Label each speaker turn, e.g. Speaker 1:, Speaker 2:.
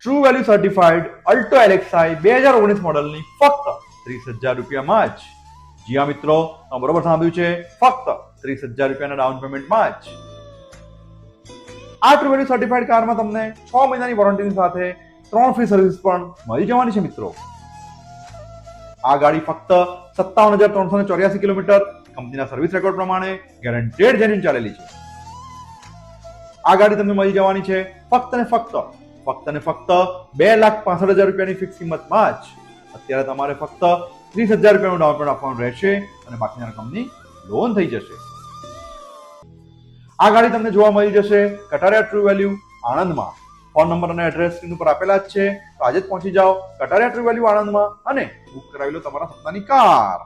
Speaker 1: True value certified Alto LXi 2019 મોડલની ફક્ત 30,000 રૂપિયામાં જ. જી હા મિત્રો, તમે બરોબર સાંભળ્યું છે, ફક્ત 30,000 રૂપિયાના ડાઉન પેમેન્ટમાં જ. આ ટ્રુ વેલ્યુ સર્ટિફાઈડ કારમાં તમને 6 મહિનાની વોરંટીની સાથે 3 ફ્રી સર્વિસ પણ મળી જવાની છે મિત્રો. આ ગાડી ફક્ત 57,384 કિલોમીટર કંપનીના સર્વિસ રેકોર્ડ પ્રમાણે ગેરંટેડ જેન્યુઇન ચાલેલી છે. આ ગાડી તમને મળી જવાની છે ફક્ત ને ફક્ત 2,65,000 રૂપિયાની ફિક્સ કિંમતમાં જ. અત્યારે તમારે ફક્ત 30,000 રૂપિયાનું ડાઉન પેમેન્ટ આપવાનું રહેશે અને બાકીની રકમની લોન થઈ જશે. આ ગાડી તમને જોવા મળી જશે કટારિયા ટ્રુ વેલ્યુ આણંદમાં. ફોન નંબર અને એડ્રેસ સ્ક્રીન ઉપર આપેલા જ છે, તો આજે જ પહોંચી જાઓ કટારિયા ટ્રુ વેલ્યુ આણંદમાં અને બુક કરાવી લો તમારા સપનાની કાર.